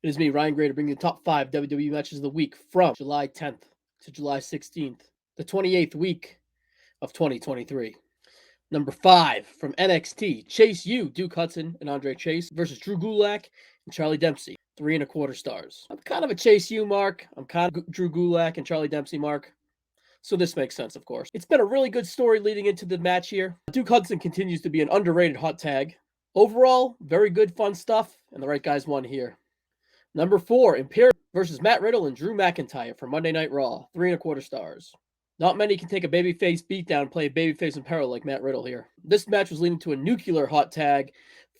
It is me, Ryan Grader, bringing you the top 5 WWE matches of the week from July 10th to July 16th, the 28th week of 2023. Number 5 from NXT, Chase U, Duke Hudson and Andre Chase versus Drew Gulak and Charlie Dempsey, 3.25 stars. I'm kind of a Chase U mark. I'm kind of Drew Gulak and Charlie Dempsey mark. So this makes sense, of course. It's been a really good story leading into the match here. Duke Hudson continues to be an underrated hot tag. Overall, very good, fun stuff, and the right guys won here. Number 4, Imperium versus Matt Riddle and Drew McIntyre for Monday Night Raw, 3.25 stars. Not many can take a babyface beatdown and play a babyface in peril like Matt Riddle here. This match was leading to a nuclear hot tag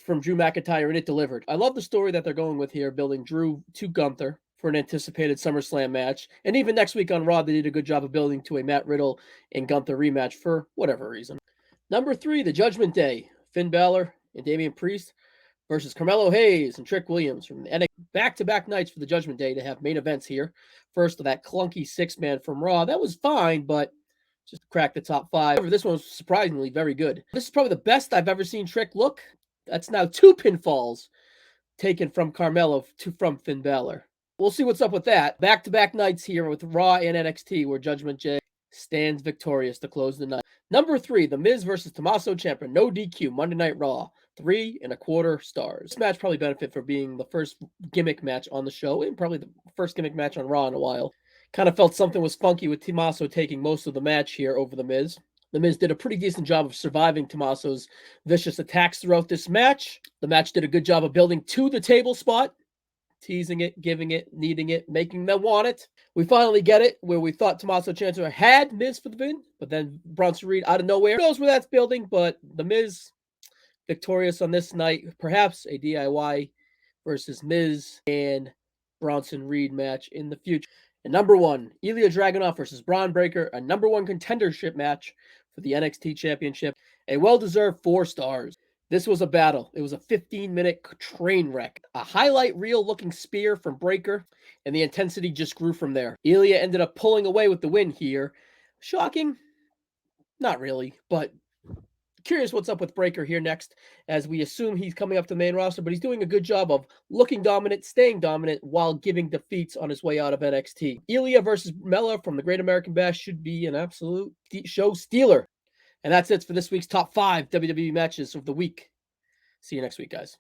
from Drew McIntyre, and it delivered. I love the story that they're going with here, building Drew to Gunther for an anticipated SummerSlam match. And even next week on Raw, they did a good job of building to a Matt Riddle and Gunther rematch for whatever reason. Number 3, the Judgment Day. Finn Balor and Damian Priest versus Carmelo Hayes and Trick Williams from the NXT. Back-to-back nights for the Judgment Day to have main events here. First, that clunky 6-man from Raw. That was fine, but just cracked the top 5. However, this one was surprisingly very good. This is probably the best I've ever seen Trick look. That's now 2 pinfalls taken from Carmelo from Finn Balor. We'll see what's up with that. Back-to-back nights here with Raw and NXT where Judgment Day stands victorious to close the night. Number 3, The Miz versus Tommaso Ciampa, no DQ, Monday Night Raw, 3.25 stars. This match probably benefit for being the first gimmick match on the show and probably the first gimmick match on Raw in a while. Kind of felt something was funky with Tommaso taking most of the match here over The Miz. The Miz did a pretty decent job of surviving Tommaso's vicious attacks throughout this match. The match did a good job of building to the table spot, teasing it, giving it, needing it, making them want it. We finally get it where we thought Tommaso Ciampa had Miz for the win, but then Bronson Reed out of nowhere. Who knows where that's building, but the Miz victorious on this night. Perhaps a DIY versus Miz and Bronson Reed match in the future. And number 1, Ilya Dragunov versus Braun Breaker, a number 1 contendership match for the NXT Championship. A well-deserved 4 stars. This was a battle. It was a 15-minute train wreck. A highlight reel-looking spear from Breaker, and the intensity just grew from there. Ilya ended up pulling away with the win here. Shocking? Not really, but curious what's up with Breaker here next, as we assume he's coming up to the main roster, but he's doing a good job of looking dominant, staying dominant, while giving defeats on his way out of NXT. Ilya versus Mella from the Great American Bash should be an absolute show stealer. And that's it for this week's top 5 WWE matches of the week. See you next week, guys.